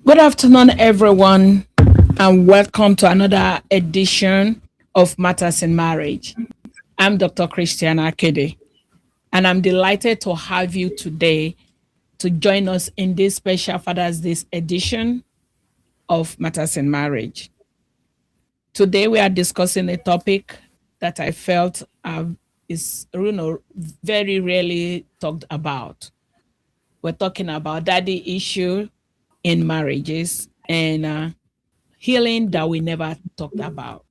Good afternoon, everyone, and welcome to another edition of Matters in Marriage. I'm Dr. Christiana Akede, and I'm delighted to have you today to join us in this special Father's Day edition of Matters in Marriage. Today, we are discussing a topic that I felt is very rarely talked about. We're talking about daddy issue in marriages and healing that we never talked about.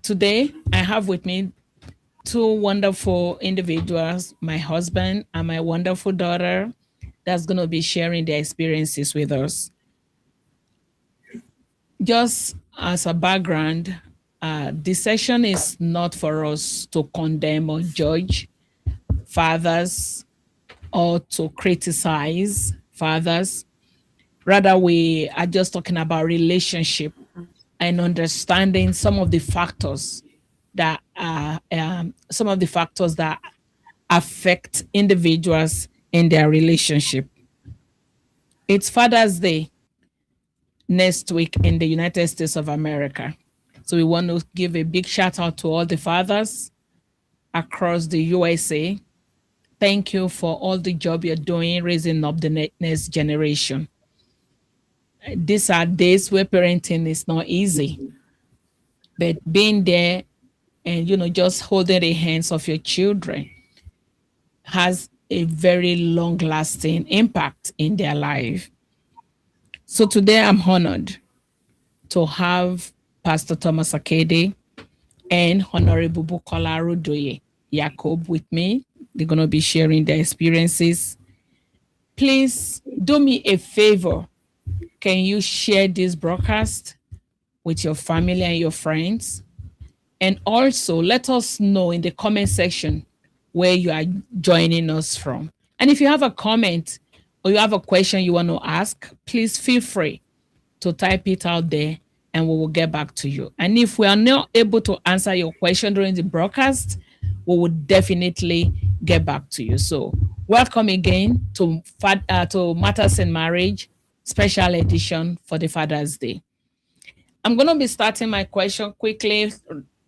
Today, I have with me two wonderful individuals, my husband and my wonderful daughter, that's going to be sharing their experiences with us. Just as a background, this session is not for us to condemn or judge fathers or to criticize fathers. Rather, we are just talking about relationship and understanding some of the factors that affect individuals in their relationship. It's Father's Day next week in the United States of America. So we want to give a big shout out to all the fathers across the USA. Thank you for all the job you're doing raising up the next generation. These are days where parenting is not easy, but being there and just holding the hands of your children has a very long lasting impact in their life. So today I'm honored to have Pastor Thomas Akede and Honorable Bukky Rodoye Yakubu with me. They're going to be sharing their experiences. Please do me a favor. Can you share this broadcast with your family and your friends? And also let us know in the comment section where you are joining us from. And if you have a comment or you have a question you want to ask, please feel free to type it out there and we will get back to you. And if we are not able to answer your question during the broadcast, we will definitely get back to you. So, welcome again to Matters in Marriage special edition for the Father's Day. I'm going to be starting my question quickly,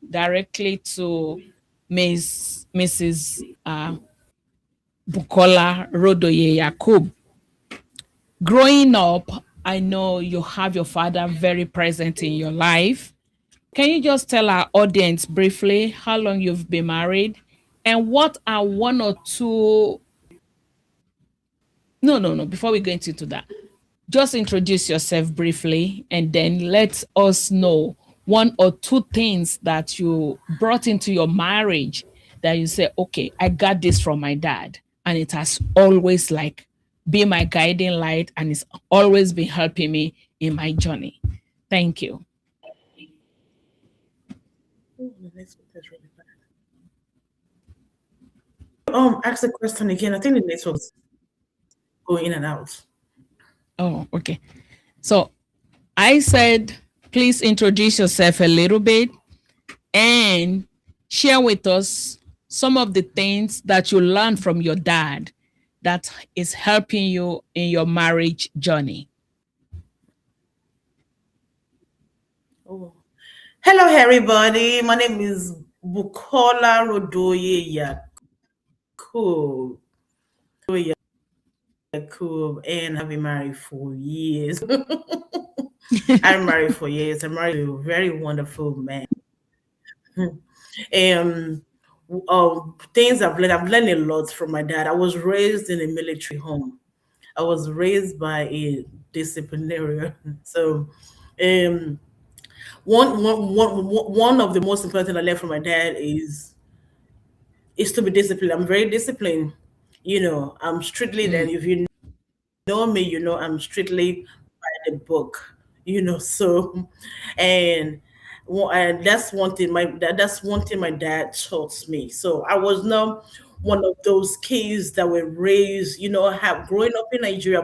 directly to Mrs. Bukky Rodoye Yakubu. Growing up, I know you have your father very present in your life. Can you just tell our audience briefly how long you've been married and what are one or two? No, no, no. Before we go into that, just introduce yourself briefly and then let us know one or two things that you brought into your marriage that you say, okay, I got this from my dad. And it has always like been my guiding light and it's always been helping me in my journey. Thank you. Oh, the network is really bad. Ask the question again. I think the network's going in and out. Oh, okay. So I said, please introduce yourself a little bit and share with us some of the things that you learned from your dad that is helping you in your marriage journey. Oh. Hello, everybody. My name is Bukky Rodoye Yakubu. Yakubu, and I've been married for years. I'm married for years. I'm married to a very wonderful man. And things I've learned a lot from my dad. I was raised in a military home. I was raised by a disciplinarian. So, um, one of the most important thing I learned from my dad is to be disciplined. I'm very disciplined. I'm strictly then. Mm, If you know me, I'm strictly by the book. So, and and that's one thing my dad taught me. So I was not one of those kids that were raised. Have growing up in Nigeria,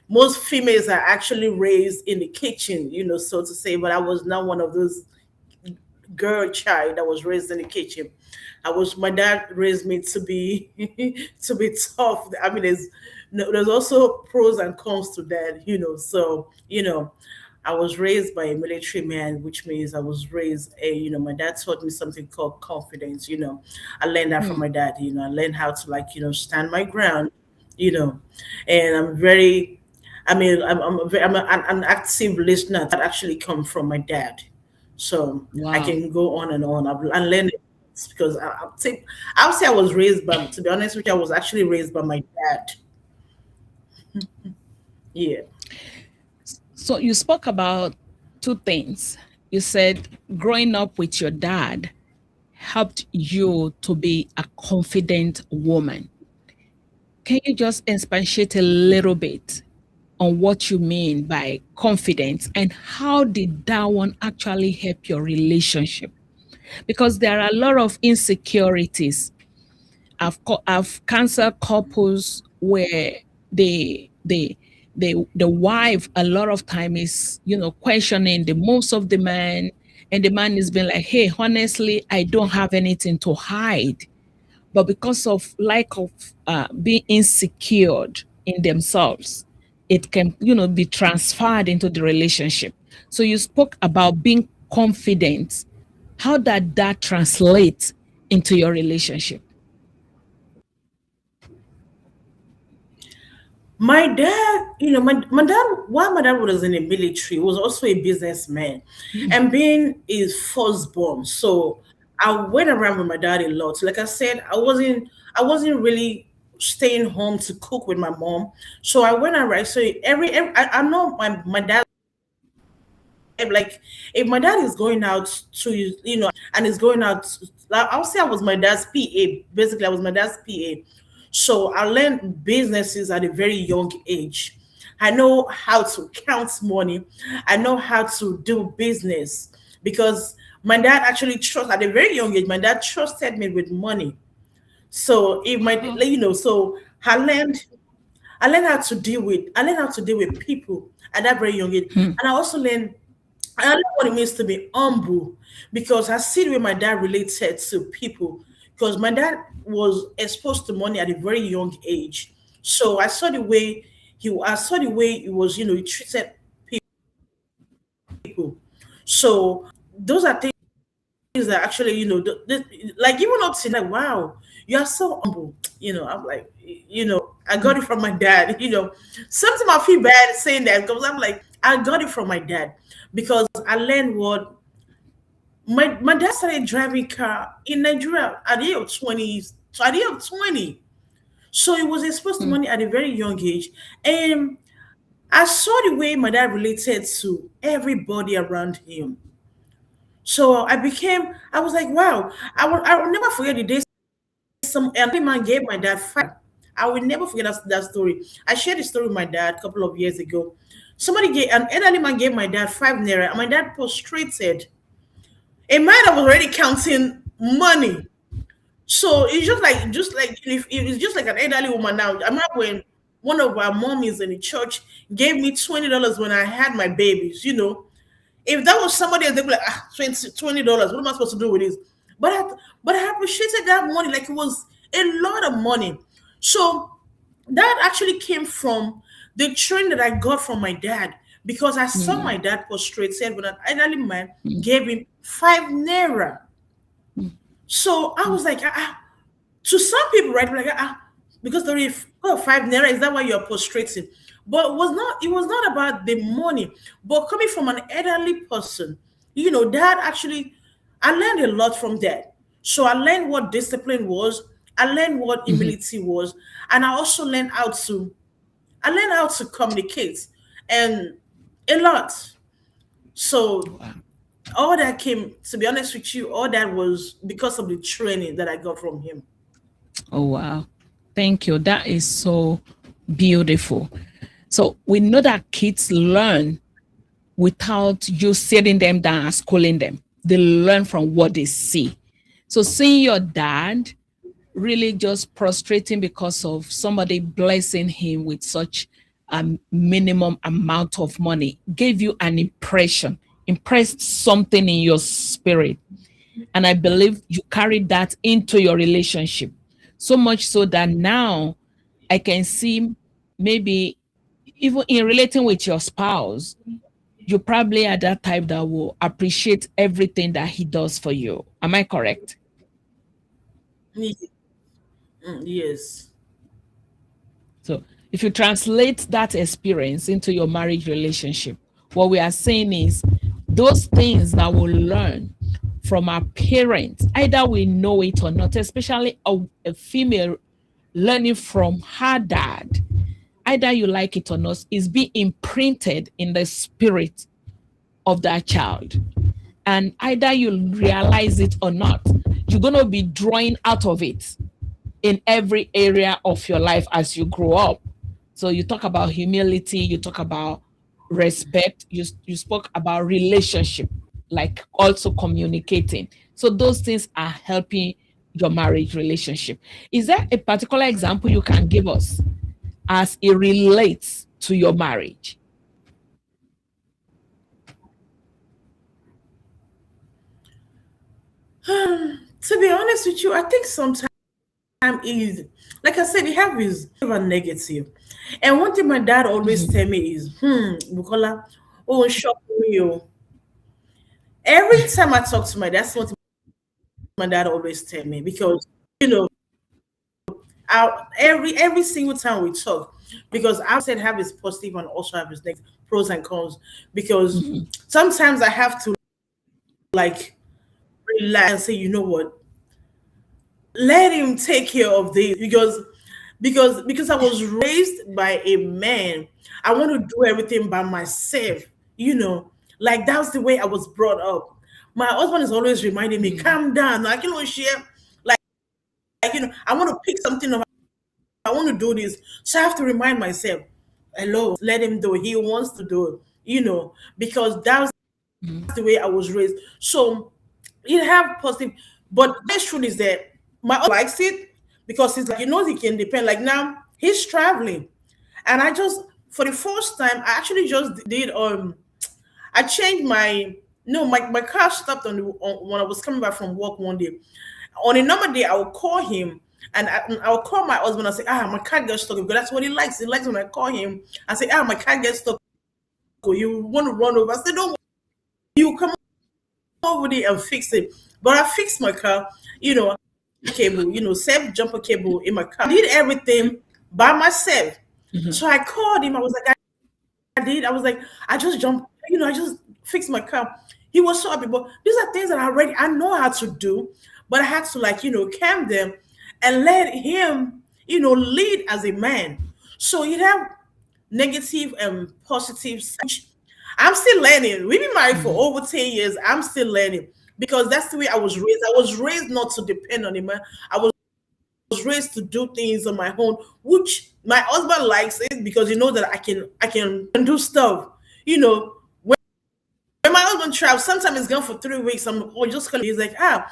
most females are actually raised in the kitchen, so to say. But I was not one of those girl child that was raised in the kitchen. My dad raised me to be to be tough. I mean, there's no, there's also pros and cons to that, So, I was raised by a military man, which means I was raised my dad taught me something called confidence. I learned that from Mm. my dad. I learned how to, like, stand my ground, you know, and I'm very, I mean, I'm an active listener that actually come from my dad. So I Wow. can go on and on. I learned it because I would say I was raised by, to be honest with you, I was actually raised by my dad. Yeah. So you spoke about two things. You said growing up with your dad helped you to be a confident woman. Can you just expatiate a little bit on what you mean by confidence and how did that one actually help your relationship? Because there are a lot of insecurities. I've counseled couples where the wife a lot of time is questioning the moves of the man, and the man is being like, hey, honestly, I don't have anything to hide, but because of lack of being insecure in themselves, it can be transferred into the relationship. So you spoke about being confident. How did that translate into your relationship? My dad, my dad, while my dad was in the military, was also a businessman. Mm. And being his firstborn. So I went around with my dad a lot. Like I said, I wasn't really staying home to cook with my mom. So I went around. So I know my dad, like, if my dad is going out to, and is going out, like, I'll say I was my dad's PA. Basically, I was my dad's PA. So I learned businesses at a very young age. I know how to count money. I know how to do business because my dad actually trust at a very young age. My dad trusted me with money. So if my, Wow. so I learned how to deal with people at that very young age. Hmm. And I know what it means to be humble because I see the way my dad related to people because my dad was exposed to money at a very young age. So I saw the way he was, he treated people. So those are things that actually, like, even up to like, wow, you are so humble. I'm like, I got it from my dad. Sometimes I feel bad saying that because I'm like, I got it from my dad because I learned what my dad started driving car in Nigeria at the age of 20. So at the age of 20. So he was exposed to Hmm. money at a very young age. And I saw the way my dad related to everybody around him. So I was like, wow, I will never forget the day some elderly man gave my dad five. I will never forget that story. I shared the story with my dad a couple of years ago. An elderly man gave my dad 5 naira, and my dad prostrated. A man that was already counting money. So it's just like if it's just like an elderly woman now. I remember when one of our mommies in the church gave me $20 when I had my babies. If that was somebody else, they'd be like, $20. What am I supposed to do with this? But I appreciated that money like it was a lot of money. So that actually came from the training that I got from my dad because I saw my Hmm. dad prostrated when an elderly man Hmm. gave him 5 naira. Hmm. So I Hmm. was like, to some people, right? Like, because there is 5 naira, is that why you're prostrating? But it was not about the money, but coming from an elderly person, that actually, I learned a lot from that. So I learned what discipline was, I learned what Hmm. humility was, and I learned how to communicate and a lot. So Wow. all that came, to be honest with you, all that was because of the training that I got from him. Oh, wow. Thank you. That is so beautiful. So we know that kids learn without you sitting them down and schooling them. They learn from what they see. So seeing your dad really just prostrating because of somebody blessing him with such a minimum amount of money gave you an impression, impressed something in your spirit. And I believe you carried that into your relationship. So much so that now I can see maybe even in relating with your spouse, you probably are that type that will appreciate everything that he does for you. Am I correct? Ye- yes. So if you translate that experience into your marriage relationship, what we are saying is those things that we learn from our parents, either we know it or not, especially a female learning from her dad, either you like it or not, is being imprinted in the spirit of that child. And either you realize it or not, you're going to be drawing out of it in every area of your life as you grow up. So you talk about humility, you talk about respect, you spoke about relationship, like also communicating. So those things are helping your marriage relationship. Is there a particular example you can give us as it relates to your marriage? To be honest with you, I think sometimes is, like I said, it have his a negative. And one thing my dad always Mhm. tell me is, Bukola, oh, shock me, oh. Every time I talk to my dad, that's what my dad always tell me because you know, every single time we talk, because I said have his positive and also have his negative pros and cons. Because Mhm. sometimes I have to like relax and say, you know what, let him take care of this because I was raised by a man. I want to do everything by myself, you know, like that's the way I was brought up. My husband is always reminding me, Mhm. calm down, like share, I want to pick something up, I want to do this. So I have to remind myself, hello, let him do it. He wants to do it, because that's Mhm. the way I was raised. So it have positive, but the best truth is that my husband likes it because he's like, he can depend. Like now he's traveling, and I just for the first time I actually just did I changed my no my car stopped when I was coming back from work one day. On a normal day, I will call him and I'll call my husband and say, my car gets stuck because that's what he likes. He likes when I call him and say, my car gets stuck. You want to run over? I said, don't worry, you come over there and fix it. But I fixed my car, you know, cable, self jumper cable in my car. I did everything by myself. Mhm. So I called him. I was like, I did. I was like, I just jumped, I just fixed my car. He was so happy. But these are things that I know how to do, but I had to calm them and let him, lead as a man. So you have negative and positive side. I'm still learning. We've been married for Mhm. over 10 years. I'm still learning because that's the way I was raised. I was raised not to depend on a man. I was raised to do things on my own, which my husband likes it because he knows that I can do stuff. You know, when my husband travels, sometimes he's gone for 3 weeks. Just calling. He's like, how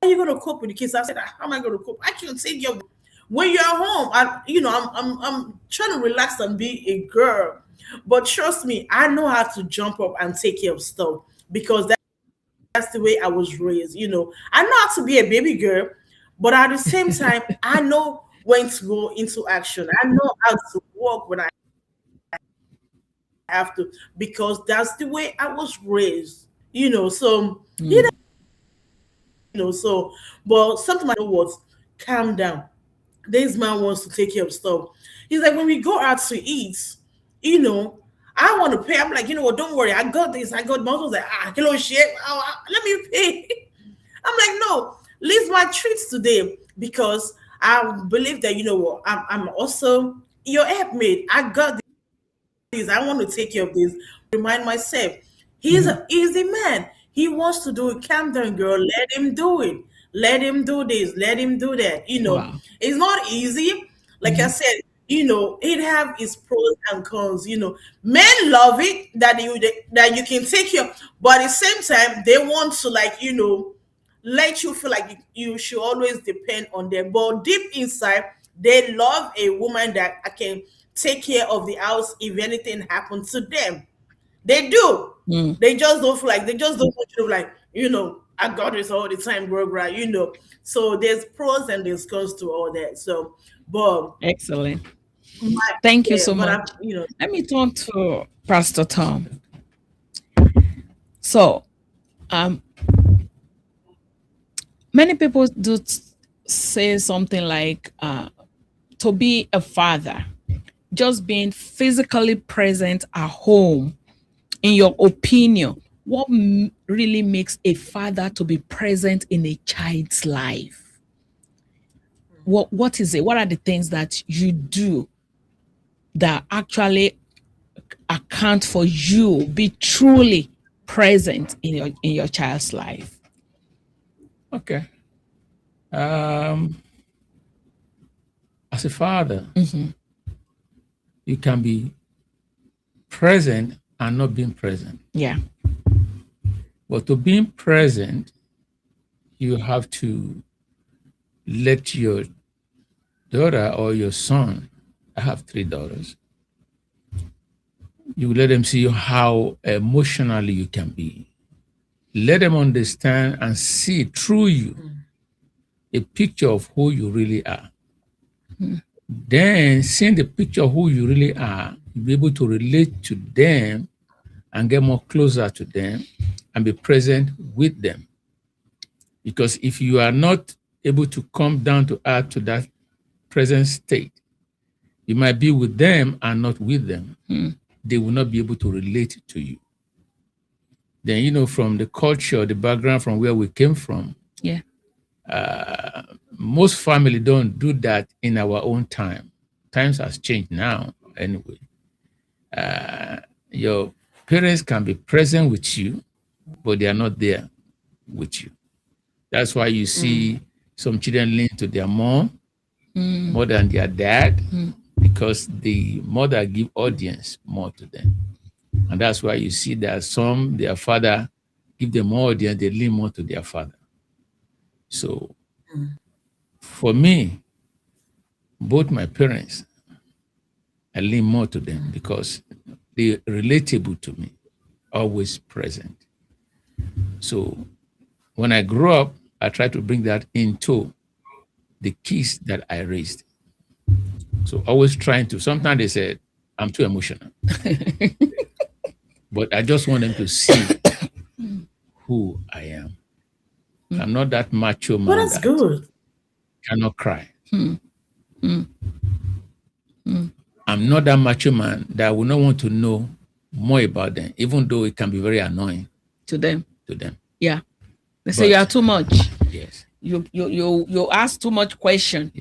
are you gonna cope with the kids? I said, how am I gonna cope? I can take care of them. When you're home. I'm trying to relax and be a girl. But trust me, I know how to jump up and take care of stuff because that's the way I was raised. I know how to be a baby girl, but at the same time, I know when to go into action. I know how to walk when I have to because that's the way I was raised. So Mhm. so but something I know what, calm down. This man wants to take care of stuff. He's like, when we go out to eat, you know, I want to pay. I'm like, what, don't worry, I got this. I got my husband's like, shit. Let me pay. I'm like, no, leave my treats today because I believe that what, I'm also your helpmate. I got this. I want to take care of this. Remind myself, Mhm. he's a man. He wants to do it. Calm down, girl. Let him do it. Let him do this. Let him do that. Wow. It's not easy. Like I Mhm. said, it have its pros and cons. Men love it that you can take care, but at the same time, they want to let you feel like you should always depend on them. But deep inside, they love a woman that I can take care of the house if anything happens to them. They do. Mm. They just don't want you to I got this all the time, bro. So there's pros and there's cons to all that. So, but Excellent. my Thank you yeah, so but much. I Let me turn to Pastor Tom. So, um, many people say something like, to be a father, just being physically present at home. In your opinion, what really makes a father to be present in a child's life? What is it? What are the things that you do that actually account for you be truly present in your child's life? Okay. Um, as a father, you can be present and not being present. Yeah. But to being present, you have to let your daughter or your son, I have 3 daughters, you let them see how emotionally you can be. Let them understand and see through you a picture of who you really are. Then, seeing the picture of who you really are, you'll be able to relate to them and get more closer to them and be present with them. Because if you are not able to come down to earth to that present state, you might be with them and not with them. They will not be able to relate to you. Then, from the culture, the background from where we came from, Yeah. most family don't do that in our own time. Times has changed now anyway. Your parents can be present with you, but they are not there with you. That's why you see some children lean to their mom more than their dad, because the mother give audience more to them. And that's why you see that some, their father give them more audience, they lean more to their father. So for me, both my parents, I lean more to them because they're relatable to me, always present. So when I grew up, I tried to bring that into the kids that I raised. So always trying to, sometimes they said, I'm too emotional. But I just want them to see who I am. I'm not that macho but man that's that good. cannot cry. I'm not that macho man that will not want to know more about them, even though it can be very annoying To them. to them. Yeah. They say you are But too much. yes, You ask too much question.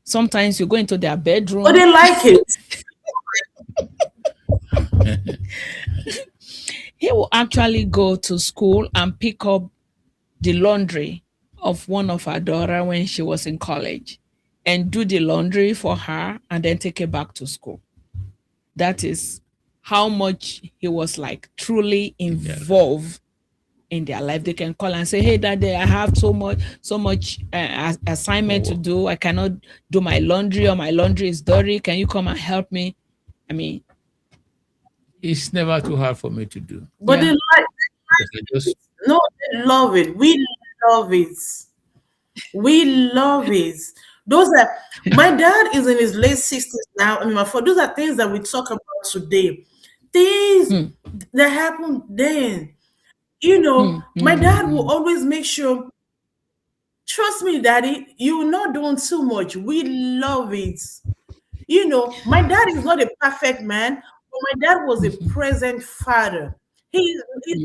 Sometimes you go into their But bedroom. they like it. He will actually go to school and pick up the laundry of one of our daughter when she was in college and do the laundry for her and then take it back to school. That is how much he was like truly involved in their life. They can call and say, "Hey, Daddy, I have so much assignment to do. I cannot do my laundry, or my laundry is dirty. Can you come and help me?" I mean, it's never too hard for me to do But yeah. because I just no, they love it. We love it. We love it. Those are my dad is in his late 60s now. I mean, for those are things that we talk about today. Things that happened then. My dad will always make sure, trust me, daddy, you're not doing too much. We love it. My dad is not a perfect man, but my dad was a present father. He's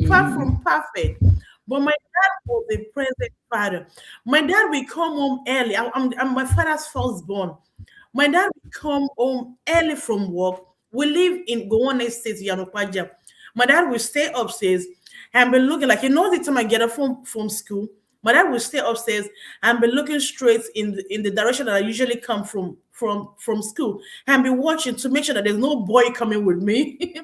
far from perfect, but my dad was a present father. My dad will come home early. I'm my father's firstborn. My dad will come home early from work. We live in Gowon Estate, Yanopaja. My dad will stay upstairs and be looking like he knows the time I get up from school. My dad will stay upstairs and be looking straight in the direction that I usually come from school and be watching to make sure that there's no boy coming with me.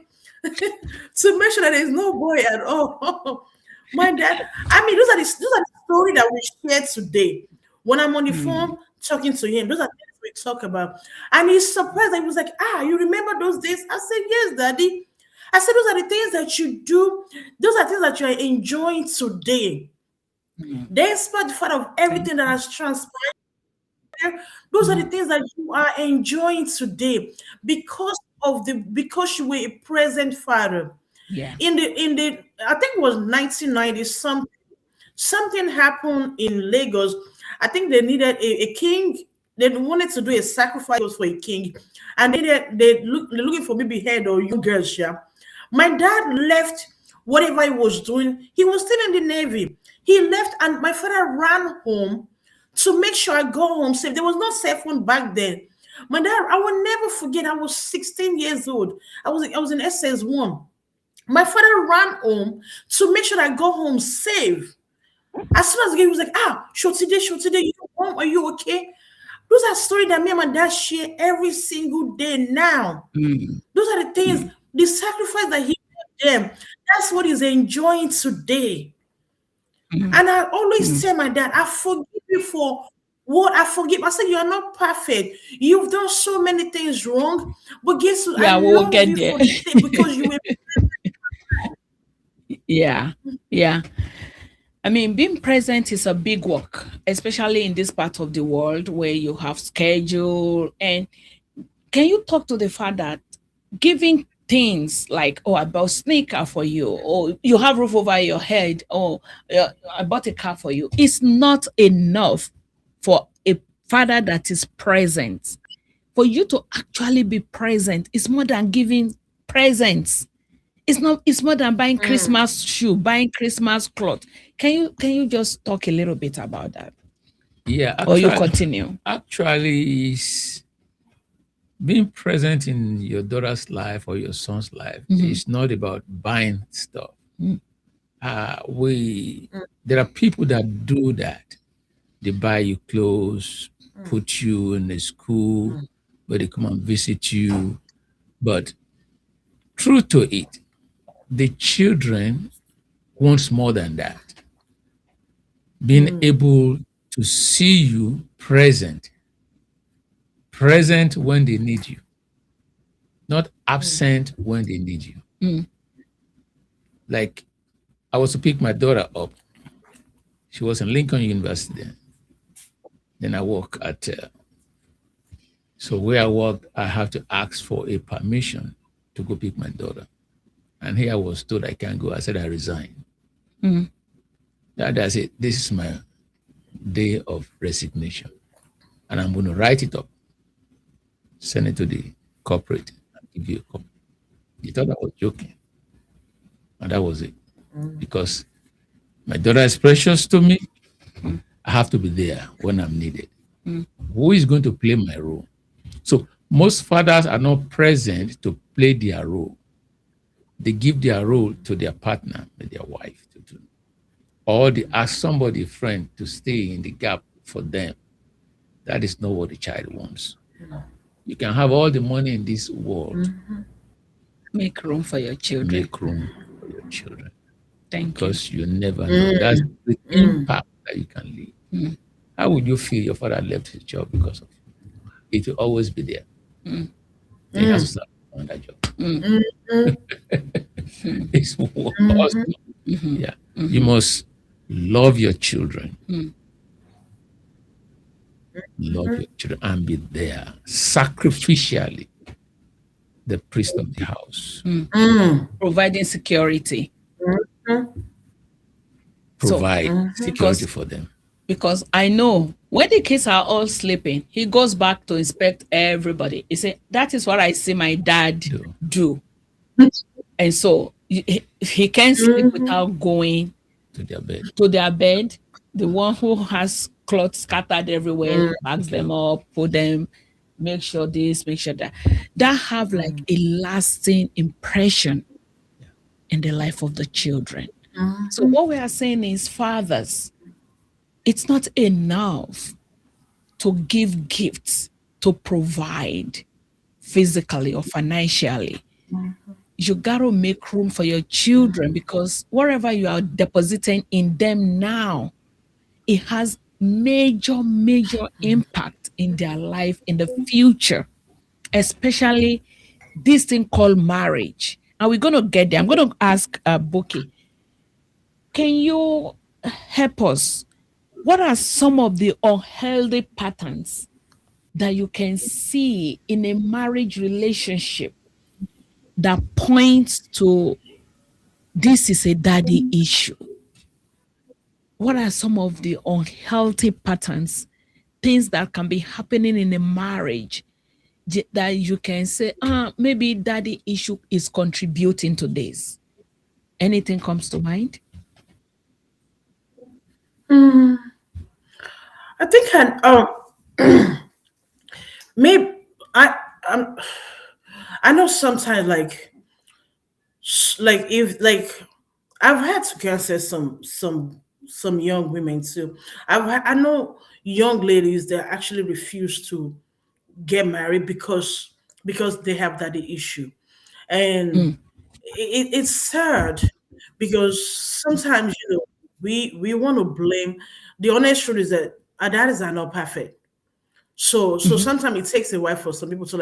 To make sure that there's no boy at all. My dad, I mean, those are the stories that we share today. When I'm on the phone talking to him, those are things we talk about. And he's surprised. He was like, you remember those days? I said, yes, daddy. I said, those are the things that you do. Those are things that you're enjoying today. Despite the fact of everything that has transpired, care. Those are the things that you are enjoying today because you were a present father. Yeah. In the I think it was 1990 something happened in Lagos. I think they needed a king. They wanted to do a sacrifice for a king, and they're looking for maybe head or young girls. Yeah, my dad left whatever he was doing. He was still in the navy. He left, and my father ran home to make sure I go home safe. There was no cell phone back then. My dad, I will never forget. I was 16 years old. I was in SS1. My father ran home to make sure I go home safe. As soon as he was like, Shotide, you home? Are you okay? Those are stories that me and my dad share every single day now. Those are the things, the sacrifice that he gave them. That's what he's enjoying today. And I always tell my dad, I forgive you for what I forgive. I said, you are not perfect. You've done so many things wrong. But guess what? I Yeah, we will love get you there. for the thing because you were. Yeah. Yeah. I mean, being present is a big work, especially in this part of the world where you have schedule. And can you talk to the fact that giving things like, oh, I bought sneaker for you, or you have roof over your head, or I bought a car for you, it's not enough for a father that is present. For you to actually be present, it's more than giving presents. It's more than buying Christmas shoe, buying Christmas cloth. Can you just talk a little bit about that? Yeah, Or you continue? actually, being present in your daughter's life or your son's life is not about buying stuff. There are people that do that. They buy you clothes, put you in a school where they come and visit you. But true to it, the children wants more than that. Being able to see you present when they need you, not absent when they need you. Like, I was to pick my daughter up. She was in Lincoln University. Then I work at, so where I work, I have to ask for a permission to go pick my daughter. And here I was told I can't go. I said I resign. That's it. This is my day of resignation. And I'm going to write it up, send it to the corporate, and give you a copy. He thought I was joking. And that was it. Because my daughter is precious to me. I have to be there when I'm needed. Who is going to play my role? So most fathers are not present to play their role. They give their role to their partner, their wife to do. Or they ask somebody, friend, to stay in the gap for them. That is not what the child wants. You can have all the money in this world. Make room for your children. Make room for your children. Thank you. Because you never know. That's the impact that you can leave. How would you feel your father left his job because of you? It will always be there. He has to start on that job. It's awesome. Yeah. You must love your children. Love your children and be there sacrificially, the priest of the house. Providing security. Provide security for them. Because I know when the kids are all sleeping, he goes back to inspect everybody. He said, that is what I see my dad do. And so he can't sleep without going to their bed. The one who has clothes scattered everywhere, bags them up, put them, make sure this, make sure that. That have like a lasting impression in the life of the children. So what we are saying is, fathers, it's not enough to give gifts, to provide physically or financially. You got to make room for your children, because whatever you are depositing in them now, it has major impact in their life in the future, especially this thing called marriage. And we're going to get there. I'm going to ask Bukky, can you help us? What are some of the unhealthy patterns that you can see in a marriage relationship that points to this is a daddy issue? What are some of the unhealthy patterns, things that can be happening in a marriage that you can say, maybe daddy issue is contributing to this? Anything comes to mind? I think maybe um I know sometimes if I've had to cancel some young women too. I know young ladies that actually refuse to get married because they have that issue, and it's sad because sometimes we want to blame. The honest truth is that our daddies are not perfect. So sometimes it takes a while for some people to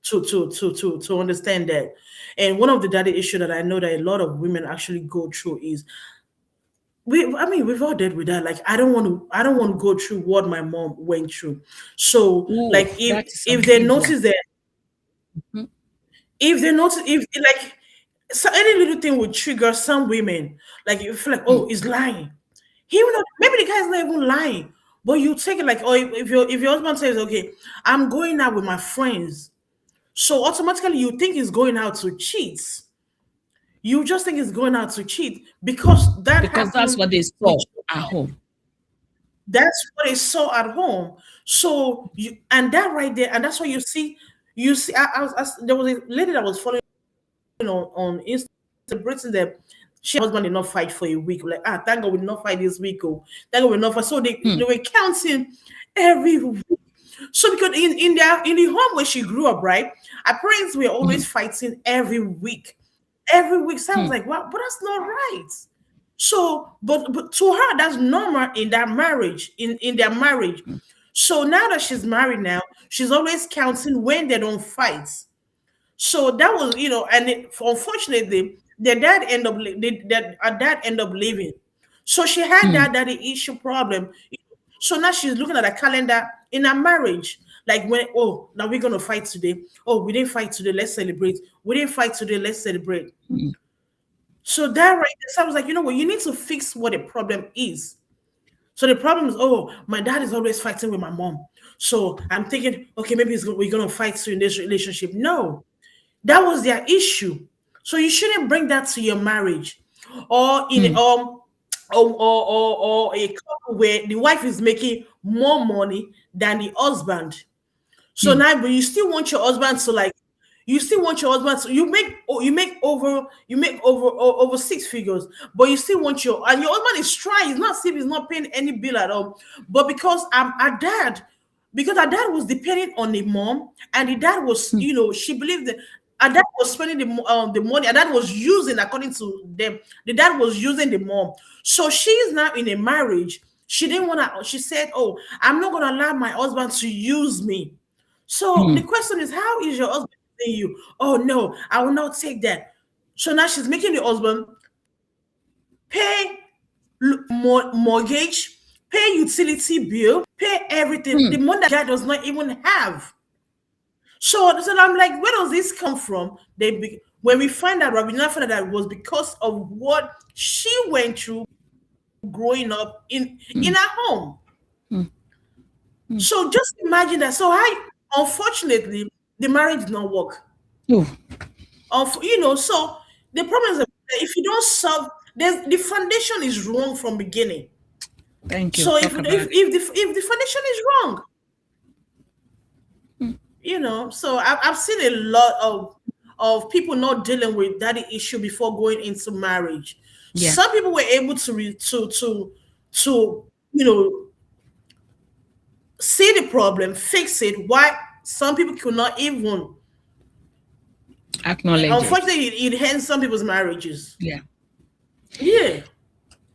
to understand that. And one of the daddy issue that I know that a lot of women actually go through is we've all dealt with that. Like I don't want to go through what my mom went through. So Ooh, like that is a if they big one. notice that if they notice if like so any little thing would trigger some women, like you feel like, oh, he's lying. He will not, maybe the guy's not even lying, but you take it like, oh, if your husband says, okay, I'm going out with my friends, so automatically you think he's going out to cheat. You just think he's going out to cheat because that Because that's happened what they with saw at home. that's what they saw at home. So you and that right there, and that's why you see. There was a lady that was following on Instagram celebrating that she and her husband did not fight for a week. Like, thank God we did not fight this week. Oh, thank God we did not fight. So they were counting every week. So because in the home where she grew up, right, our parents were always fighting every week. Every week. So I was like, wow, but that's not right. So, but to her, that's normal in that marriage, in their marriage. So now that she's married now, she's always counting when they don't fight. So that was, and unfortunately, their dad end up that her dad end up leaving. So she had that daddy issue problem. So now she's looking at a calendar in her marriage. Like when, oh, now we're gonna fight today. Oh, we didn't fight today, let's celebrate. We didn't fight today, let's celebrate. So that right there, so I was like, you know what, you need to fix what the problem is. So the problem is, oh, my dad is always fighting with my mom. So I'm thinking, okay, maybe we're gonna fight soon in this relationship. No, that was their issue. So you shouldn't bring that to your marriage, or in or a couple where the wife is making more money than the husband. So now, but you still want your husband to like, you still want your husband to you make over six figures, but you still want your husband is trying. It's not as if he's not paying any bill at all, but because our dad was depending on the mom, and the dad was, she believed that our dad was spending the money, and dad was using, according to them, the dad was using the mom. So she's now in a marriage. She didn't want to. She said, "Oh, I'm not going to allow my husband to use me." So the question is, how is your husband using you? Oh no, I will not take that. So now she's making the husband pay mortgage, pay utility bill, pay everything. The money that guy does not even have. So I'm like, where does this come from? When we find out, we now find out that it was because of what she went through growing up in her home. So just imagine that. So unfortunately, the marriage did not work. Oh, So the problem is that if you don't solve, the foundation is wrong from beginning. thank you. So if Talk if about it. if the foundation is wrong, so I've seen a lot of people not dealing with that issue before going into marriage. Yeah. Some people were able to see the problem, fix it. Why some people could not even. Acknowledge it. Unfortunately, it ends some people's marriages. Yeah. Yeah.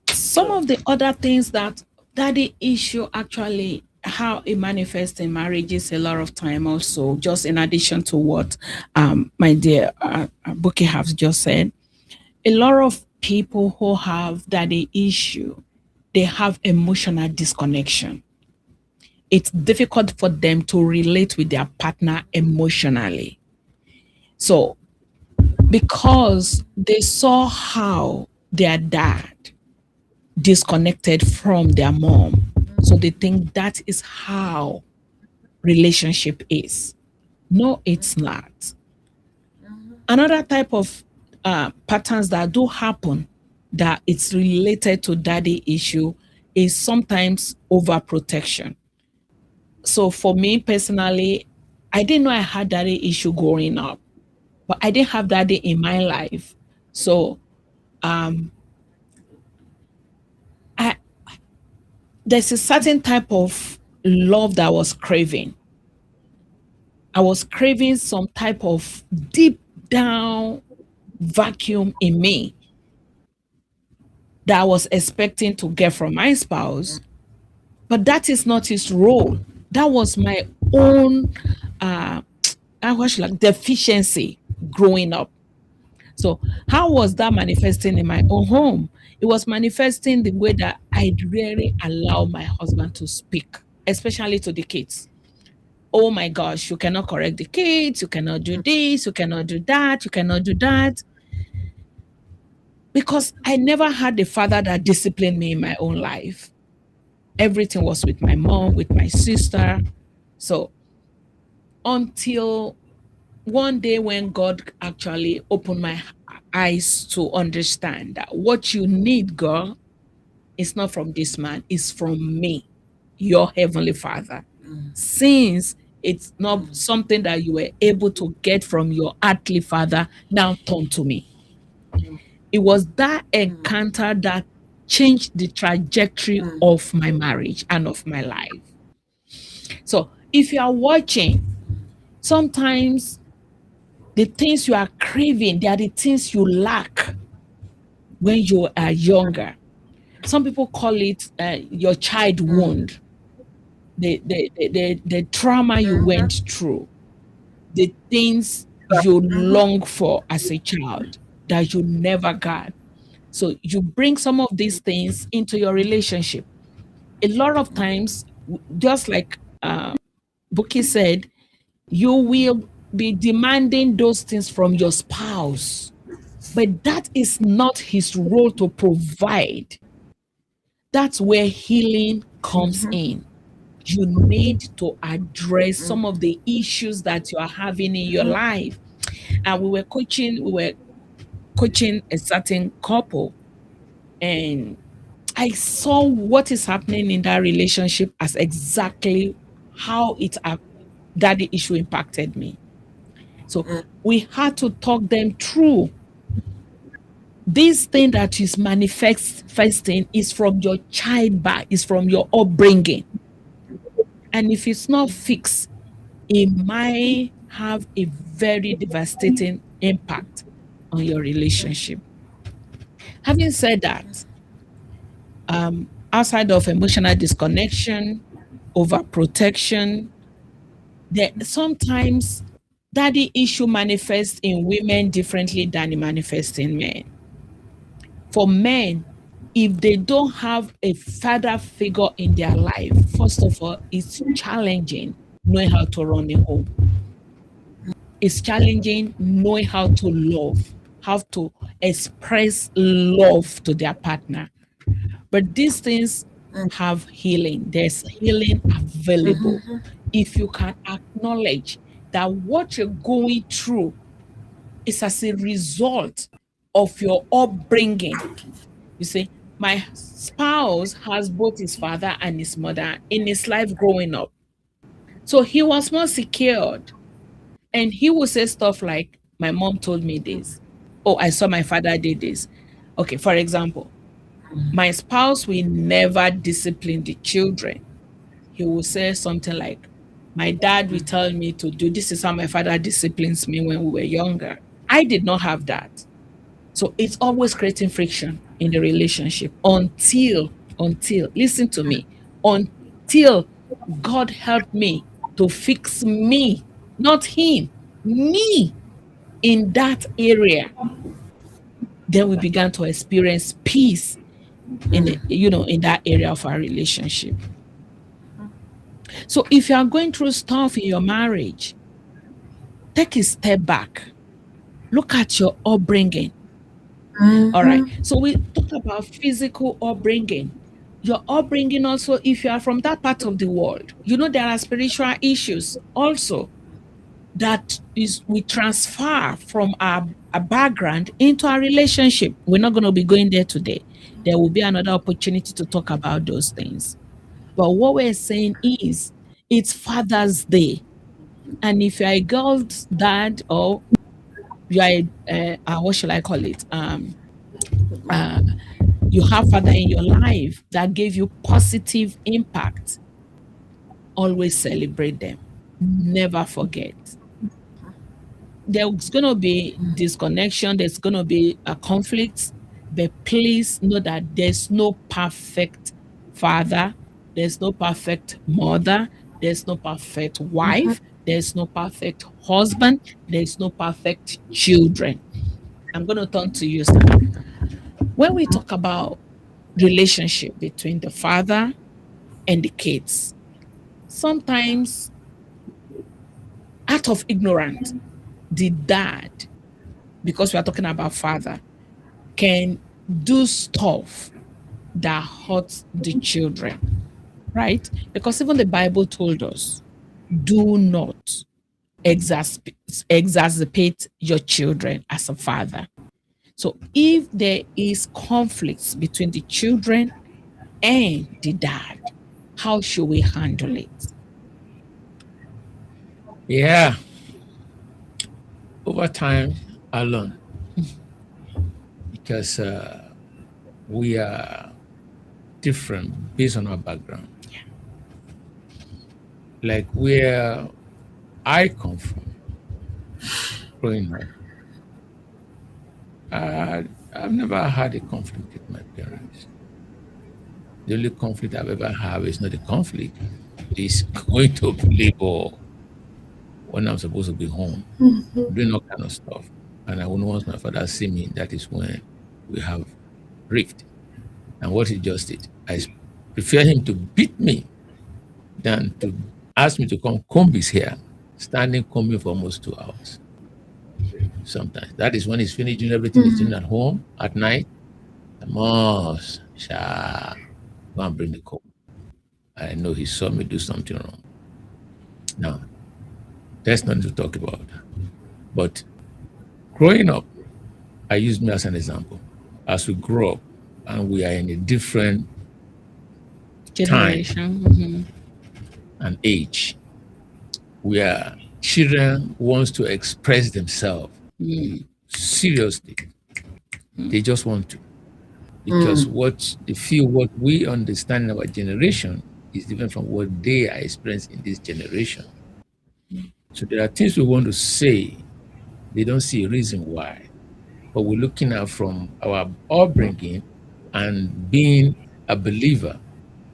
Some of the other things that the issue actually how it manifests in marriages a lot of time also, just in addition to what my dear Bukky has just said, a lot of people who have daddy issue, they have emotional disconnection. it's difficult for them to relate with their partner emotionally. So, because they saw how their dad disconnected from their mom, so they think that is how relationship is. No, it's not. Another type of patterns that do happen that it's related to daddy issue is sometimes overprotection. So for me personally, I didn't know I had daddy issue growing up, but I didn't have daddy in my life. So I, there's a certain type of love that I was craving. I was craving some type of deep down vacuum in me that I was expecting to get from my spouse, but that is not his role. That was my own I was like deficiency growing up. So how was that manifesting in my own home? It was manifesting the way that I'd rarely allow my husband to speak, especially to the kids. Oh my gosh, you cannot correct the kids, you cannot do this, you cannot do that, you cannot do that. Because I never had a father that disciplined me in my own life. Everything was with my mom, with my sister. So until one day when God actually opened my eyes to understand that what you need, girl, is not from this man, it's from me, your heavenly father. Since it's not something that you were able to get from your earthly father, now turn to me. It was that encounter that changed the trajectory of my marriage and of my life. So if you are watching, sometimes the things you are craving, they are the things you lack when you are younger. Some people call it your child wound, the trauma you went through, the things you long for as a child that you never got. So you bring some of these things into your relationship. A lot of times, just like Bukky said, you will be demanding those things from your spouse, but that is not his role to provide. That's where healing comes in. You need to address some of the issues that you are having in your life. And we were coaching a certain couple, and I saw what is happening in that relationship as exactly how that the issue impacted me. So we had to talk them through. This thing that is manifesting is from your childbirth, is from your upbringing. And if it's not fixed, it might have a very devastating impact on your relationship. Having said that, outside of emotional disconnection, overprotection, there sometimes daddy issue manifests in women differently than it manifests in men. For men, if they don't have a father figure in their life, first of all, it's challenging knowing how to run a home. It's challenging knowing how to love, how to express love to their partner. But these things have healing. There's healing available. If you can acknowledge that what you're going through is as a result of your upbringing. You see, my spouse has both his father and his mother in his life growing up. So he was more secured. And he would say stuff like, my mom told me this. Oh, I saw my father did this. Okay, for example, my spouse will never discipline the children. He will say something like, my dad will tell me to do this is how my father disciplines me when we were younger. I did not have that. So it's always creating friction in the relationship until, listen to me, until God helped me to fix me, not him, me in that area. Then we began to experience peace in that area of our relationship. So if you are going through stuff in your marriage, take a step back. Look at your upbringing. All right. So we talk about physical upbringing. Your upbringing also, if you are from that part of the world, there are spiritual issues also that is we transfer from our background into our relationship. We're not going to be going there today. There will be another opportunity to talk about those things. But what we're saying is it's Father's Day. And if you're a girl's dad or you are what shall I call it? Uh, you have father in your life that gave you positive impact, always celebrate them. Never forget. There's going to be disconnection, there's going to be a conflict, but please know that there's no perfect father, there's no perfect mother, there's no perfect wife, there's no perfect husband, there's no perfect children. I'm going to turn to you, sir. When we talk about relationship between the father and the kids, sometimes out of ignorance, the dad, because we are talking about father, can do stuff that hurts the children, right? Because even the Bible told us, do not exacerbate your children as a father. So if there is conflicts between the children and the dad, how should we handle it? Yeah. Over time, I learned because we are different based on our background. Like where I come from, growing up, I've never had a conflict with my parents. The only conflict I've ever had is not a conflict. It's going to play ball when I'm supposed to be home, doing all kind of stuff. And I wouldn't want my father see me. That is when we have rift. And what he just did, I prefer him to beat me than to ask me to come comb his hair, standing combing for almost 2 hours. Sometimes that is when he's finished doing everything he's doing at home at night. The must go and bring the comb. I know he saw me do something wrong. Now, there's nothing to talk about. But growing up, I use me as an example. As we grow up and we are in a different Generation. and age, where children wants to express themselves seriously. They just want to. Because what they feel, what we understand in our generation is different from what they are experiencing in this generation. So there are things we want to say, they don't see a reason why. But we're looking at from our upbringing and being a believer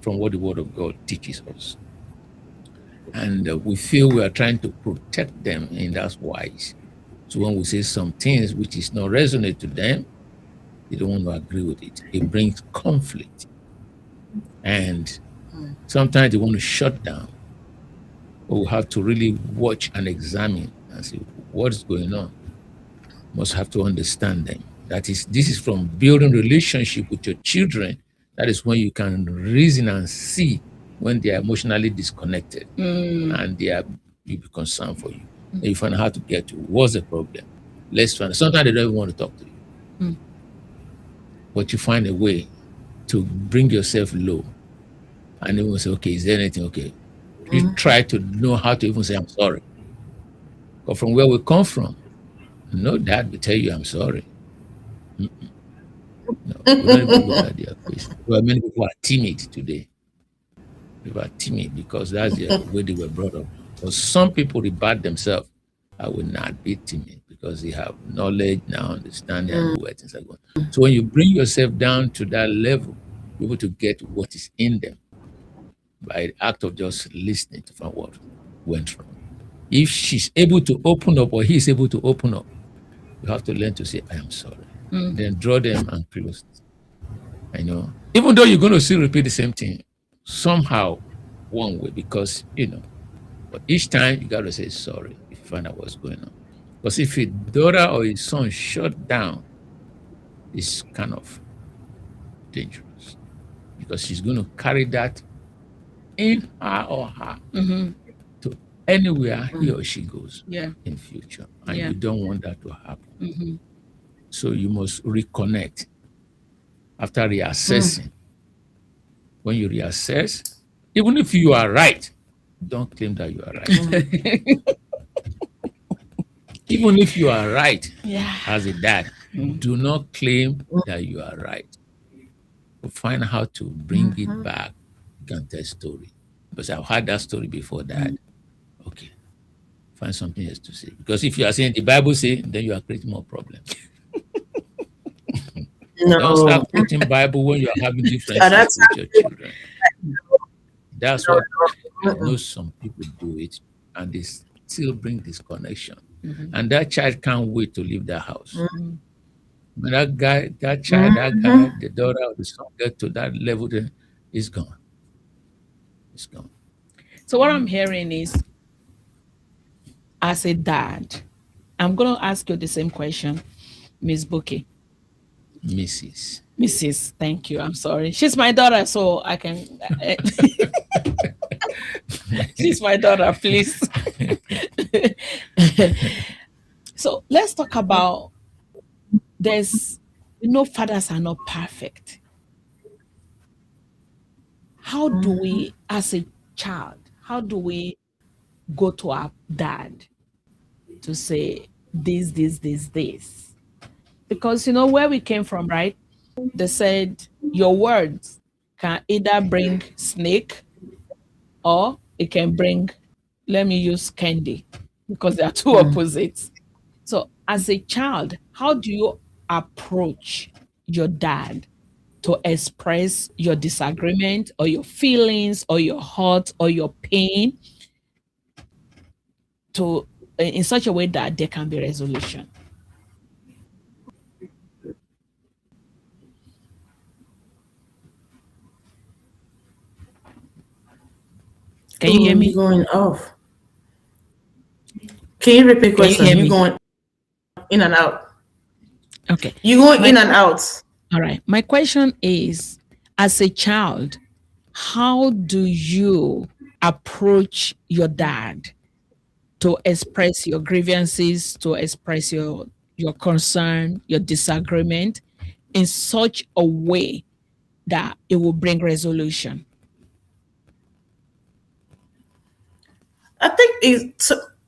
from what the Word of God teaches us. And we feel we are trying to protect them in that wise. So when we say some things which is not resonate to them, they don't want to agree with it. It brings conflict. And sometimes they want to shut down. But we have to really watch and examine and see what's going on. Must have to understand them. This is from building relationship with your children. That is when you can reason and see when they are emotionally disconnected and you be concerned for you. And you find out how to get to what's the problem. Let's find. Sometimes they don't even want to talk to you. But you find a way to bring yourself low. And they will say, okay, is there anything? Okay. You try to know how to even say, I'm sorry. But from where we come from, no dad will tell you, I'm sorry. No, we don't even look at their face. Well, many people are timid today. People are timid because that's the way they were brought up. But some people regard themselves, I will not be timid because they have knowledge now, understanding, and where things are going. So when you bring yourself down to that level, you're able to get what is in them by the act of just listening to find what went wrong. If she's able to open up or he's able to open up, you have to learn to say, I am sorry. Then draw them and close. I know. Even though you're going to still repeat the same thing, somehow one way because but each time you got to say sorry if you find out what's going on. Because if a daughter or a son shut down, it's kind of dangerous because she's going to carry that in her or her to anywhere he or she goes Yeah. in future, and Yeah. you don't want that to happen. So you must reconnect after reassessing. When you reassess, even if you are right, don't claim that you are right. Even if you are right Yeah. as a dad, do not claim that you are right. But find how to bring it back. You can tell story. Because I've had that story before, Dad. Okay. Find something else to say. Because if you are saying the Bible say, then you are creating more problems. Don't No, start quoting Bible when you are having at that differences with your time, children. That's what I know some people do it and they still bring disconnection. And that child can't wait to leave that house. When that guy, that child, that guy, the daughter or the son get to that level, then it's gone. It's gone. So what I'm hearing is, as a dad, I'm gonna ask you the same question, Miss Bukky. Mrs. Mrs. Thank you. I'm sorry. She's my daughter, so I can. She's my daughter, please. So let's talk about, there's, fathers are not perfect. How do we, as a child, how do we go to our dad to say this? Because where we came from, right? They said your words can either bring snake or it can bring, let me use candy, because they are two opposites. So as a child, how do you approach your dad to express your disagreement or your feelings or your hurt or your pain, to in such a way that there can be resolution? Can you hear you're me? going off. Can you repeat the Can you hear question? You're me? going in and out. Okay. You're going My in and out. All right. My question is, as a child, how do you approach your dad to express your grievances, to express your concern, your disagreement in such a way that it will bring resolution? I think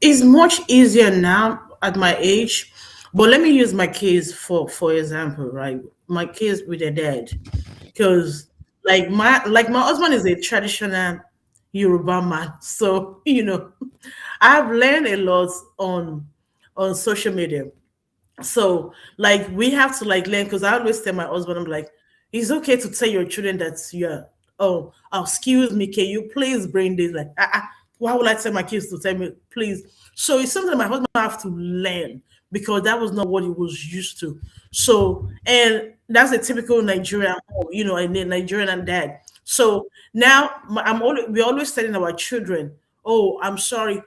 it's much easier now at my age. But let me use my case for example, right? My case with a dad, because like my husband is a traditional Yoruba man, so I've learned a lot on social media. So like we have to like learn, because I always tell my husband, I'm like, it's okay to tell your children that you're, oh, excuse me, can you please bring this, like why would I tell my kids to tell me please? So it's something that my husband have to learn, because that was not what he was used to. So, and that's a typical Nigerian home, a Nigerian and dad. So now we're always telling our children, oh, I'm sorry.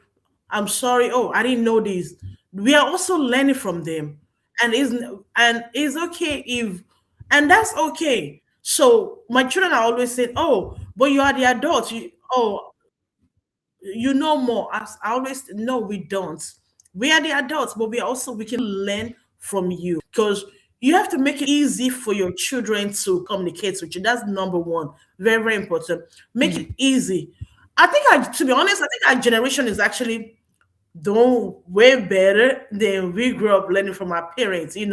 Oh, I didn't know this. We are also learning from them, and it's okay if, and that's okay. So my children are always saying, "Oh, but you are the adults. Oh, you know more." As I always, no, we don't. We are the adults, but we can learn from you, because you have to make it easy for your children to communicate with you. That's number one, very very important. Make it easy. To be honest, I think our generation is actually doing way better than we grew up learning from our parents. And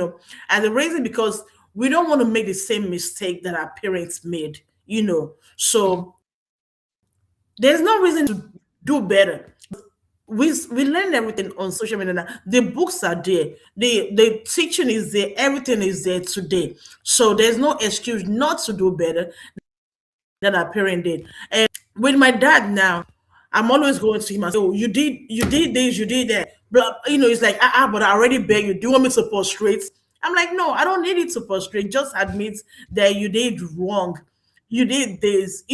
the reason, because we don't want to make the same mistake that our parents made. So there's no reason to do better. We learn everything on social media now. The books are there, the teaching is there, everything is there today. So there's no excuse not to do better than our parent did. And with my dad now, I'm always going to him and say, "Oh, you did this, you did that." But it's like, but I already beg you. Do you want me to prostrate? I'm like, no, I don't need it to prostrate. Just admit that you did wrong. You did this.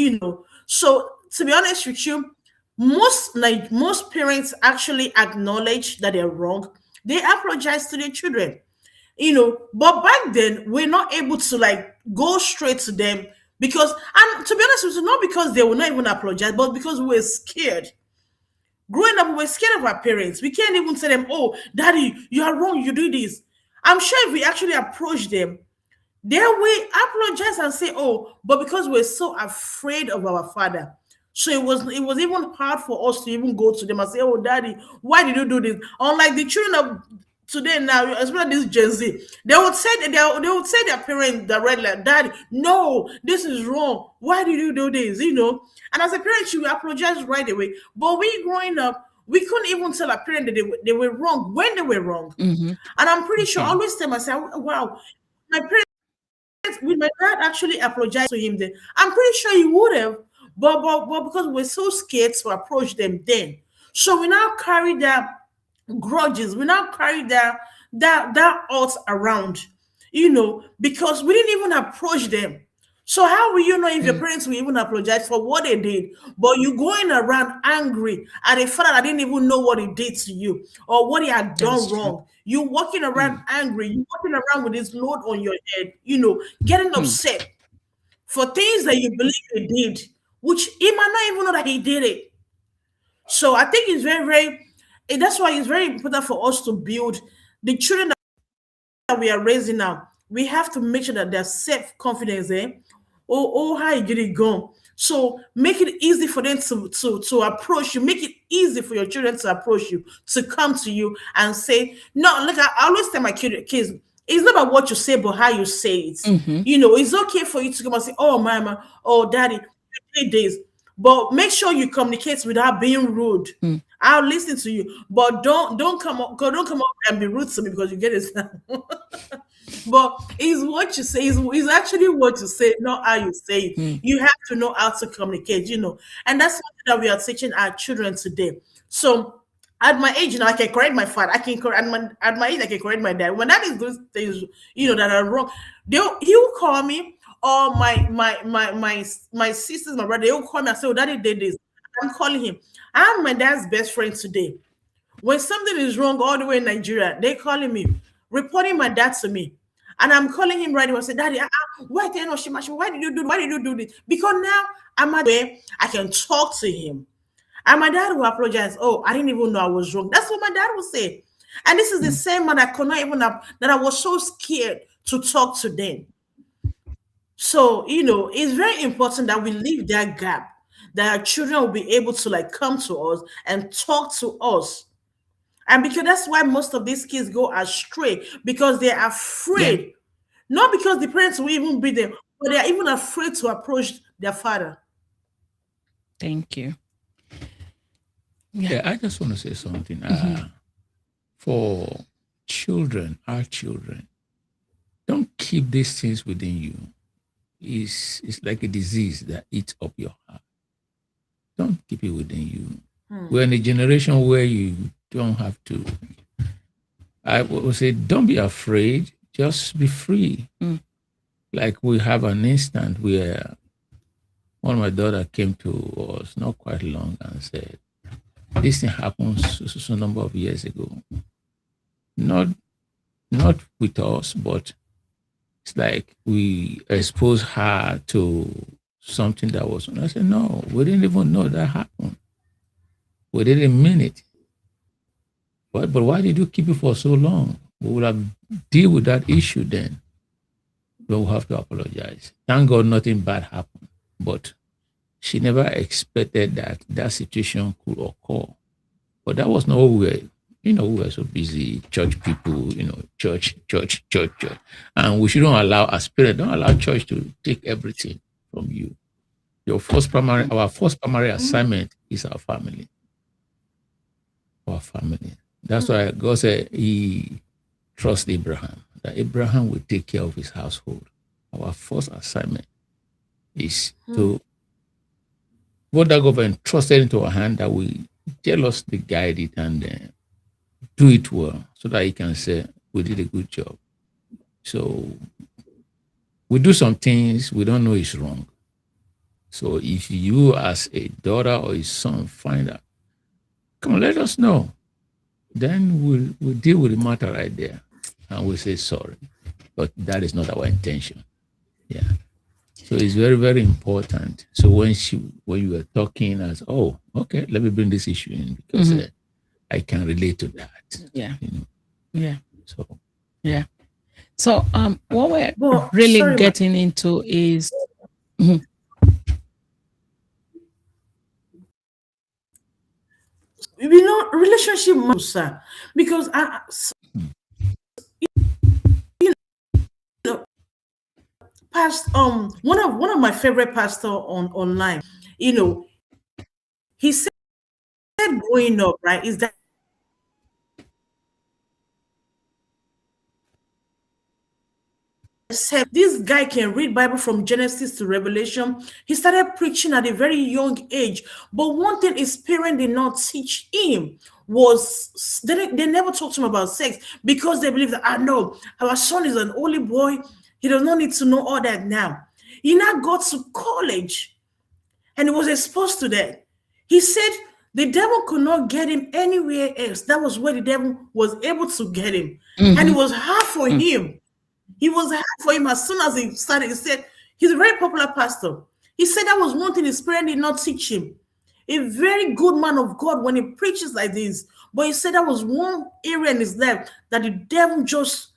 So to be honest with you, most parents actually acknowledge that they're wrong. They apologize to their children, but back then we're not able to like go straight to them, because, and to be honest with you, not because they will not even apologize, but because we're scared. Growing up, we were scared of our parents. We can't even tell them, "Oh, daddy, you are wrong, you do this." I'm sure if we actually approach them, they will apologize and say, "Oh," but because we're so afraid of our father, so it was even hard for us to even go to them and say, "Oh, daddy, why did you do this?" Unlike the children of today now, especially this Gen Z, they would say their parents directly, like, "Daddy, no, this is wrong. Why did you do this?" And as a parent, you will apologize right away. But we growing up, we couldn't even tell our parents that they were wrong when they were wrong. Mm-hmm. And I'm pretty sure, I Okay. always tell myself, "Wow, my parents." Will my dad actually apologize to him then? I'm pretty sure he would have, but because we're so scared to approach them then, so we now carry that grudges. We now carry that odds around, because we didn't even approach them. So how will you know if your Mm, parents will even apologize for what they did? But you going around angry at a father that didn't even know what he did to you or what he had that is done true. wrong. You walking around Mm, angry. You walking around with this load on your head. Getting mm, upset for things that you believe he did, which he might not even know that he did it. So I think it's very, very. That's why it's very important for us to build the children that we are raising now. We have to make sure that their self confidence, how you get it going. So make it easy for them to approach you. Make it easy for your children to approach you, to come to you and say, no, look, I always tell my kids, it's not about what you say, but how you say it. mm-hmm. It's okay for you to come and say, "Oh, mama, oh, daddy, you did this," but make sure you communicate without being rude. Mm, I'll listen to you, but don't come up and be rude to me because you get it. But it's what you say, is actually what you say, not how you say it. mm, You have to know how to communicate. And that's something that we are teaching our children today. So at my age, I can correct my father. I can correct at my age, I can correct my dad. When that is those things, that are wrong, he'll call me, or my sisters, my brother, they'll call me and say, "Oh, daddy did this." I'm calling him. I'm my dad's best friend today. When something is wrong all the way in Nigeria, they calling me, reporting my dad to me. And I'm calling him right away. I say, "Daddy, why did you know why did you do this?" Because now I'm at where I can talk to him. And my dad will apologize. "Oh, I didn't even know I was wrong." That's what my dad will say. And this is the mm. same man that could not even have, that I was so scared to talk to them. So, it's very important that we leave that gap, that our children will be able to like come to us and talk to us. And because that's why most of these kids go astray, because they're Yeah. afraid, not because the parents will even beat them, but they're even afraid to approach their father. Thank you. Yeah. Yeah, I just want to say something. Mm-hmm. For children, our children, don't keep these things within you. It's like a disease that eats up your heart. Don't keep it within you. We're in a generation where you don't have to. I would say, don't be afraid. Just be free. Mm, Like we have an instant where one of my daughter came to us not quite long and said, "This thing happened so number of years ago. Not not with us, but it's like we exposed her to something that was." And I said, "No, we didn't even know that happened. We didn't mean it. But why did you keep it for so long? We would have deal with that issue then. We'll have to apologize. Thank God nothing bad happened. But she never expected that that situation could occur. But that was not what we were so busy, church people, church, church, church, church. And we shouldn't allow, as parents, don't allow church to take everything from you. Our first primary assignment is our family. Our family. That's why God said he trusts Abraham, that Abraham will take care of his household. Our first assignment is to put that government trusted into our hand, that we jealously guide it and do it well, so that he can say, "We did a good job." So we do some things we don't know is wrong. So if you as a daughter or a son find out, come on, let us know. Then we'll deal with the matter right there, and we'll say sorry. But that is not our intention. Yeah. So it's very, very important. So when you were talking as, oh, okay, let me bring this issue in because I can relate to that. Yeah. You know. Yeah. So Yeah. So what we're Well, really sorry, getting into is Mhm. relationship matters, sir, because know, past one of my favorite pastor on online, you know, he said growing up, right, is that except this guy can read Bible from Genesis to Revelation. He started preaching at a very young age. But one thing his parents did not teach him was they never talked to him about sex because they believe that no, our son is an only boy. He does not need to know all that now. He now got to college and he was exposed to that. He said the devil could not get him anywhere else. That was where the devil was able to get him. And it was hard for him. He was hard for him as soon as he started. He said, he's a very popular pastor. He said that was one thing his parents did not teach him. A very good man of God when he preaches like this. But he said that was one area in his life that the devil just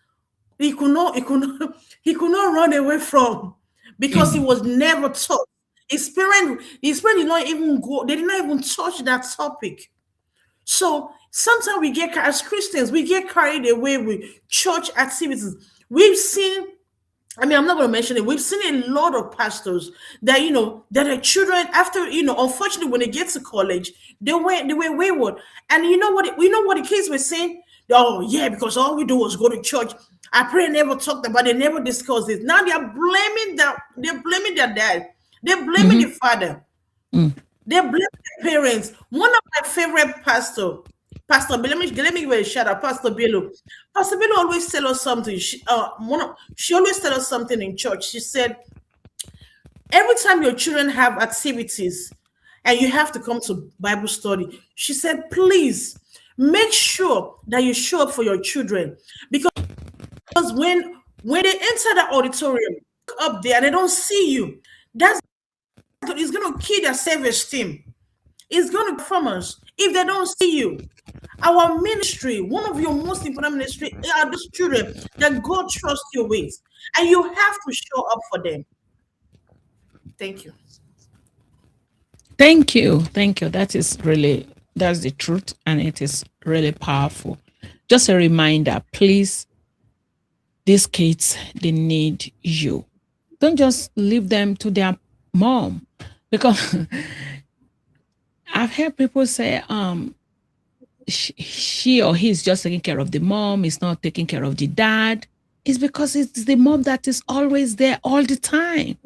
he could not run away from because he was never taught. His parents did not even go, they did not even touch that topic. So sometimes as Christians, we get carried away with church activities. We've seen, I'm not going to mention it. We've seen a lot of pastors that, that their children, after, unfortunately, when they get to college, they were wayward. And you know what the kids were saying? Oh, yeah, because all we do was go to church. I pray never talked about it, never discussed it. Now they're blaming their dad. They're blaming the father. They blame their parents. One of my favorite Pastor Bill, let me give a shout out, Pastor Bello. Pastor Bello always tell us something. She always tell us something in church. She said, every time your children have activities and you have to come to Bible study, she said, please make sure that you show up for your children. Because when they enter the auditorium up there and they don't see you, that's it's gonna kill their self-esteem. It's going to performance if they don't see you. Our ministry, one of your most important ministry, are these children that God trusts you with, and you have to show up for them. Thank you. Thank you. Thank you. That's the truth, and it is really powerful. Just a reminder, please, these kids, they need you. Don't just leave them to their mom, because I've heard people say, she or he's just taking care of the mom, is not taking care of the dad. It's because it's the mom that is always there all the time.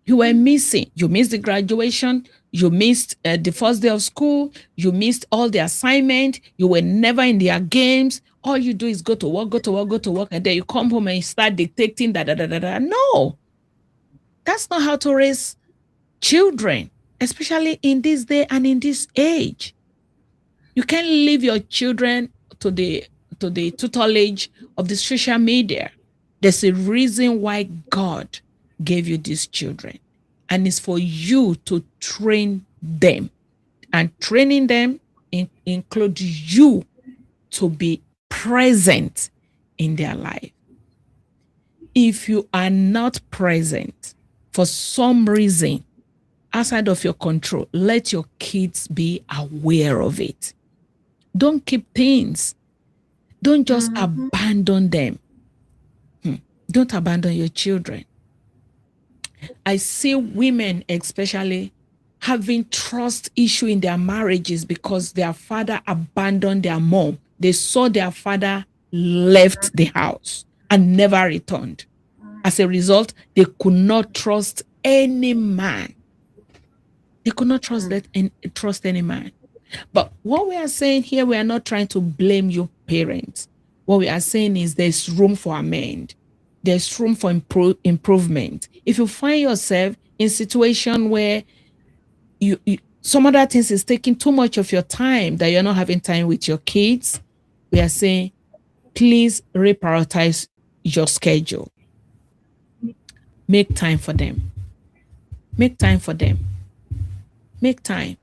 You were missing. You missed the graduation. You missed the first day of school. You missed all the assignment. You were never in their games. All you do is go to work, go to work, go to work, and then you come home and you start dictating da da da da da. No, that's not how to raise children, especially in this day and in this age. You can't leave your children to the tutelage of the social media. There's a reason why God gave you these children, and it's for you to train them. And training them includes you to be present in their life. If you are not present for some reason outside of your control, let your kids be aware of it. Don't keep things. Don't just abandon them. Don't abandon your children. I see women especially having trust issue in their marriages because their father abandoned their mom. They saw their father left the house and never returned. As a result, they could not trust any man. They could not trust any man. But what we are saying here, we are not trying to blame you parents. What we are saying is there's room for amend. There's room for improvement. If you find yourself in situation where you some other things is taking too much of your time, that you're not having time with your kids, we are saying, please reprioritize your schedule. Make time for them. Make time for them. Make time.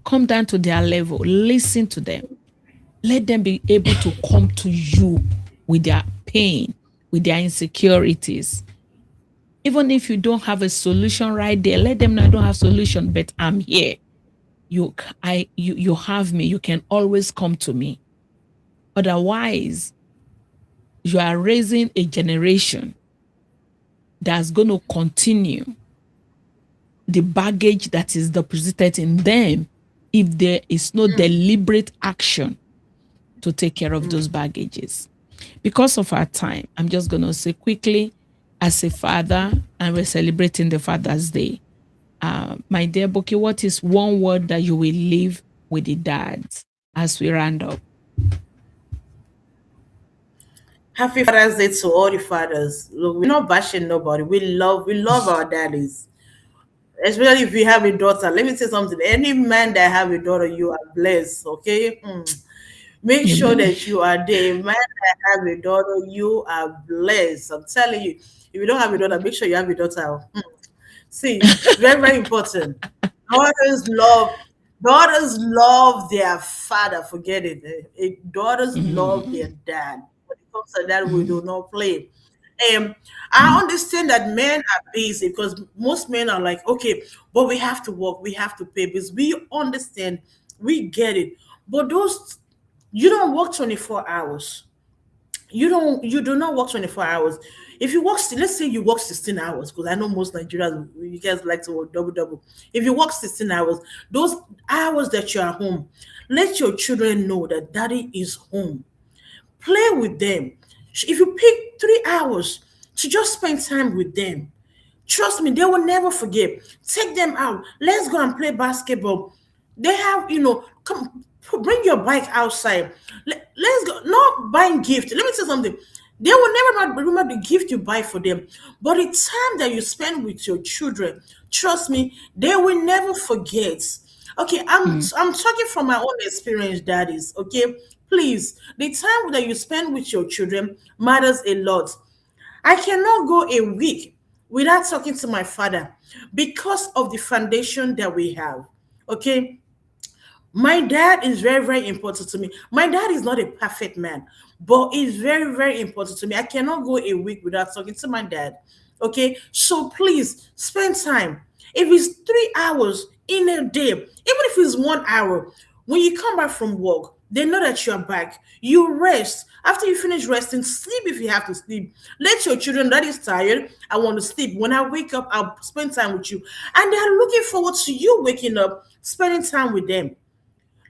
Come down to their level. Listen to them. Let them be able to come to you with their pain, with their insecurities. Even if you don't have a solution right there, let them know I don't have solution, but I'm here. You have me. You can always come to me. Otherwise, you are raising a generation that's going to continue the baggage that is deposited in them if there is no deliberate action to take care of those baggages. Because of our time, I'm just going to say quickly, as a father, and we're celebrating the Father's Day. My dear Bukky, what is one word that you will leave with the dads as we round up? Happy Father's Day to all the fathers. Look, we're not bashing nobody. We love our daddies. Especially if you have a daughter. Let me say something. Any man that have a daughter, you are blessed. Okay. Make sure Amen. that you are there. A man that have a daughter, you are blessed. I'm telling you. If you don't have a daughter, make sure you have a daughter. See, very, very important. Daughters love daughters love their father. Forget it. Daughters love their dad. When it comes to that, we do not play. I understand that men are busy because most men are like, okay, but we have to work, we have to pay bills. We understand, we get it. But those you don't work 24 hours. You do not work 24 hours. If you work, let's say you work 16 hours, because I know most Nigerians, you guys like to work double double. If you work 16 hours, those hours that you are home, let your children know that daddy is home. Play with them. If you pick 3 hours to just spend time with them, trust me, they will never forget. Take them out. Let's go and play basketball. They have, come bring your bike outside. Let's go. Not buying gift. Let me say something. They will never remember the gift you buy for them, but the time that you spend with your children, trust me, they will never forget. Okay, I'm talking from my own experience, daddies. Okay, please, the time that you spend with your children matters a lot. I cannot go a week without talking to my father because of the foundation that we have. Okay, my dad is very, very important to me. My dad is not a perfect man, but he's very, very important to me. I cannot go a week without talking to my dad. Okay, so please spend time. If it's 3 hours in a day, even if it's 1 hour, when you come back from work, they know that you're back. You rest. After you finish resting, sleep if you have to sleep. Let your children that is tired, I want to sleep. When I wake up, I'll spend time with you. And they're looking forward to you waking up, spending time with them.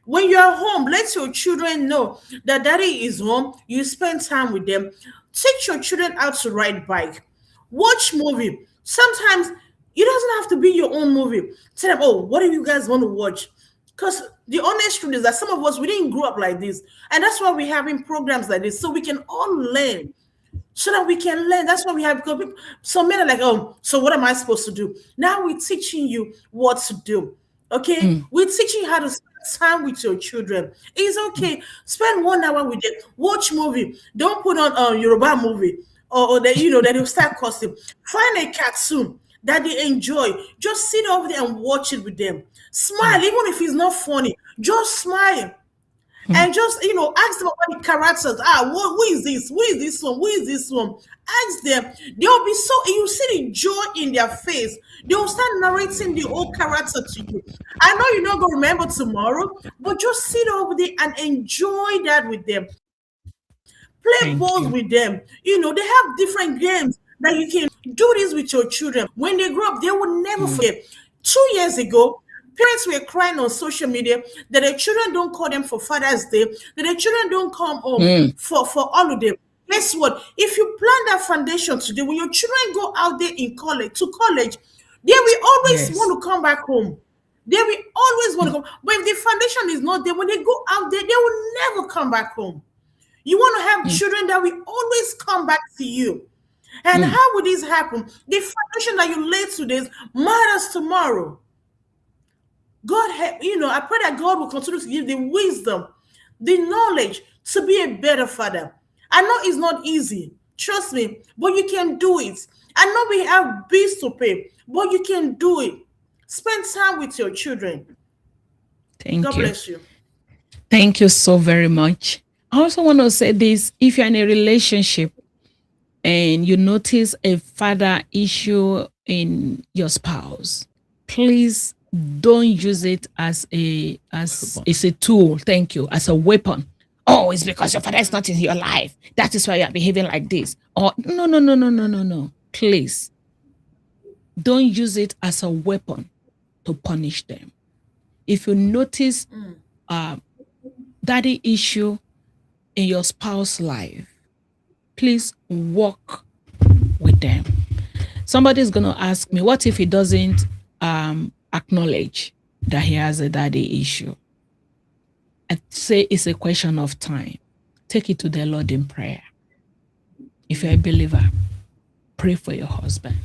When you're home, let your children know that daddy is home. You spend time with them. Take your children out to ride bike. Watch movie. Sometimes it doesn't have to be your own movie. Tell them, oh, what do you guys want to watch? Because the honest truth is that some of us, we didn't grow up like this. And that's why we're having programs like this. So we can all learn, so that we can learn. That's why we have, because some men are like, oh, so what am I supposed to do? Now we're teaching you what to do. Okay, we're teaching you how to spend time with your children. It's okay. Spend 1 hour with them. Watch movie. Don't put on a Yoruba movie, or that that will start costing. Find a cartoon that they enjoy. Just sit over there and watch it with them. Smile, even if it's not funny. Just smile. And just ask them about the characters. Who is this? Who is this one? Who is this one? Ask them. They'll be so, you see the joy in their face. They'll start narrating the whole character to you. I know you're not going to remember tomorrow, but just sit over there and enjoy that with them. Play Thank balls you. with them. They have different games that you can do this with your children. When they grow up, they will never forget. 2 years ago, parents were crying on social media that their children don't call them for Father's Day, that their children don't come home for holiday. Guess what? If you plan that foundation today, when your children go out there in college, they will always Yes. want to come back home. They will always want to come. But if the foundation is not there, when they go out there, they will never come back home. You want to have children that will always come back to you. And how would this happen? The foundation that you lay today matters tomorrow. God, I pray that God will continue to give the wisdom, the knowledge to be a better father. I know it's not easy, trust me, but you can do it. I know we have bills to pay, but you can do it. Spend time with your children. God Thank you. bless you. Thank you so very much. I also want to say this: if you're in a relationship and you notice a father issue in your spouse, please don't use it as it's a tool. Thank you, as a weapon. Oh, it's because your father is not in your life. That is why you're behaving like this. Or no, no, no, no, no, no, no. Please don't use it as a weapon to punish them. If you notice daddy issue in your spouse's life, please work with them. Somebody's going to ask me, what if he doesn't acknowledge that he has a daddy issue? I'd say it's a question of time. Take it to the Lord in prayer. If you're a believer, pray for your husband.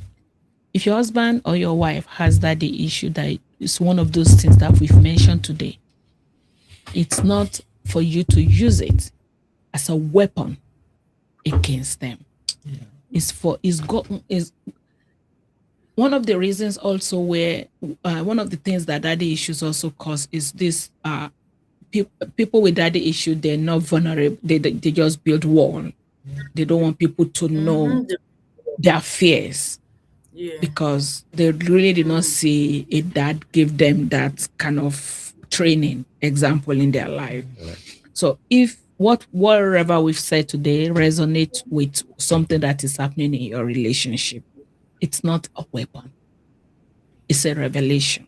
If your husband or your wife has daddy issue, that is one of those things that we've mentioned today, it's not for you to use it as a weapon against them. Yeah. It's one of the reasons also where one of the things that daddy issues also cause is this people with daddy issue, they're not vulnerable. They just build wall. They don't want people to know their fears. Yeah. Because they really did not see a dad give them that kind of training example in their life. Right. So if whatever we've said today resonates with something that is happening in your relationship, it's not a weapon. It's a revelation.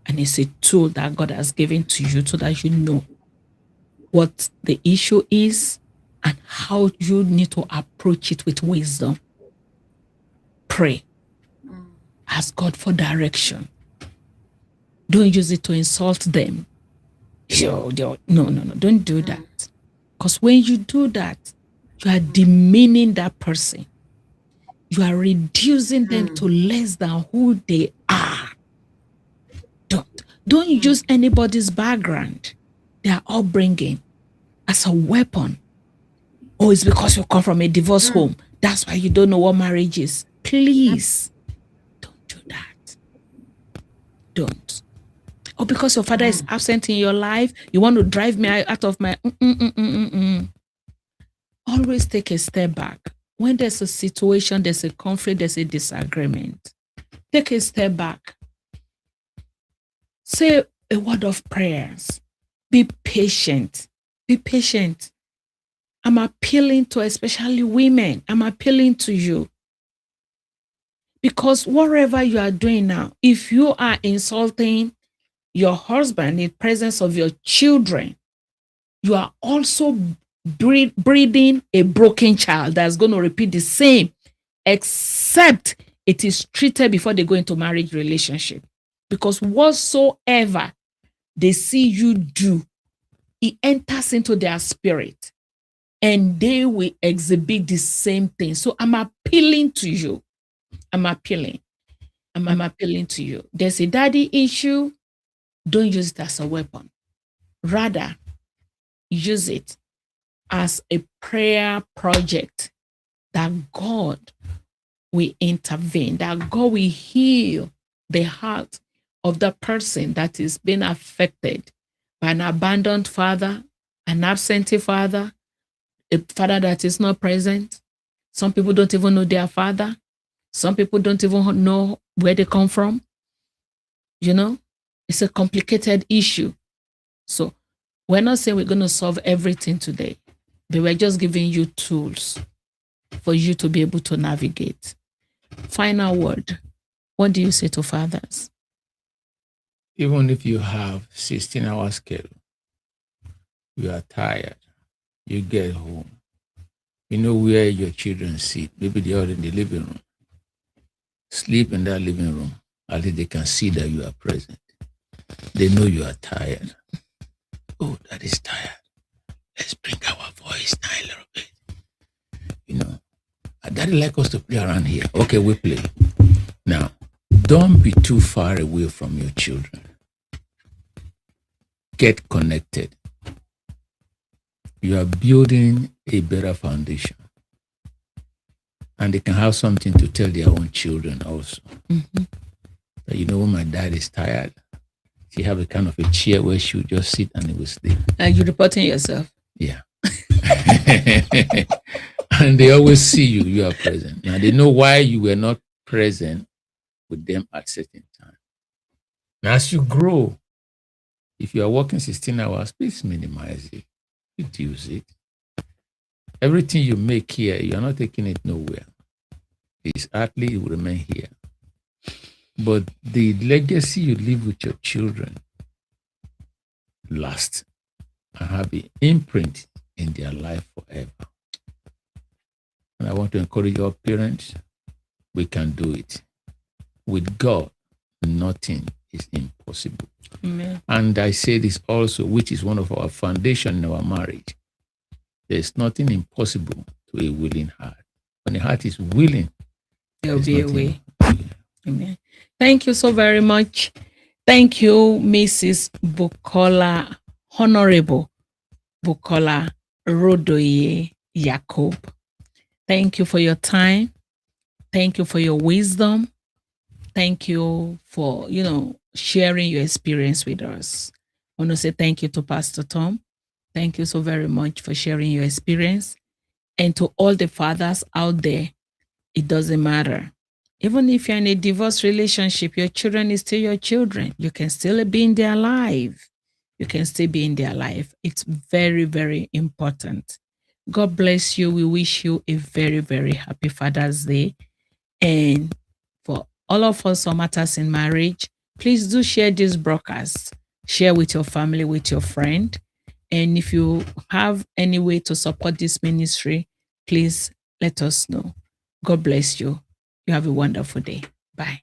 And it's a tool that God has given to you so that you know what the issue is and how you need to approach it with wisdom. Pray. Ask God for direction. Don't use it to insult them. No, don't do that. Because when you do that, you are demeaning that person. You are reducing them to less than who they are. Don't use anybody's background, their upbringing, as a weapon. Oh, it's because you come from a divorce home. That's why you don't know what marriage is. Please, don't do that. Don't. Or because your father is absent in your life, you want to drive me out of my... Always take a step back. When there's a situation, there's a conflict, there's a disagreement, take a step back. Say a word of prayers. Be patient. Be patient. I'm appealing to especially women. I'm appealing to you. Because whatever you are doing now, if you are insulting your husband in presence of your children, you are also breeding a broken child that's going to repeat the same, except it is treated before they go into marriage relationship. Because whatsoever they see you do, it enters into their spirit and they will exhibit the same thing. So I'm appealing to you. I'm appealing to you. There's a daddy issue. Don't use it as a weapon. Rather, use it as a prayer project that God will intervene, that God will heal the heart of the person that is being affected by an abandoned father, an absentee father, a father that is not present. Some people don't even know their father. Some people don't even know where they come from. You know, it's a complicated issue. So we're not saying we're going to solve everything today, but we're just giving you tools for you to be able to navigate. Final word. What do you say to fathers? Even if you have 16-hour schedule, you are tired, you get home, you know where your children sit. Maybe they are in the living room. Sleep in that living room. At least they can see that you are present. They know you are tired. Oh, that is tired. Let's bring our voice down a little bit. You know, at Daddy like us to play around here. Okay, we play. Now, don't be too far away from your children. Get connected. You are building a better foundation. And they can have something to tell their own children also. Mm-hmm. That, you know, when my dad is tired, she have a kind of a chair where she would just sit and he will sleep. And you're reporting yourself. Yeah. And they always see you, you are present. Now they know why you were not present with them at certain time. Now as you grow, if you are working 16 hours, please minimize it, reduce it. Everything you make here, you are not taking it nowhere. It's hardly it will remain here. But the legacy you leave with your children lasts and have an imprint in their life forever. And I want to encourage your parents, we can do it. With God, nothing is impossible. Amen. And I say this also, which is one of our foundation in our marriage. There's nothing impossible to a willing heart. When a heart is willing, There'll there's be a nothing- way. Amen. Thank you so very much. Thank you, Mrs. Bukola, Honorable Bukky Rodoye Yakubu. Thank you for your time. Thank you for your wisdom. Thank you for, sharing your experience with us. I want to say thank you to Pastor Tom. Thank you so very much for sharing your experience. And to all the fathers out there, it doesn't matter. Even if you're in a divorce relationship, your children is still your children. You can still be in their life. You can still be in their life. It's very, very important. God bless you. We wish you a very, very happy Father's Day. And for all of us who matters in marriage, please do share this broadcast. Share with your family, with your friend. And if you have any way to support this ministry, please let us know. God bless you. You have a wonderful day. Bye.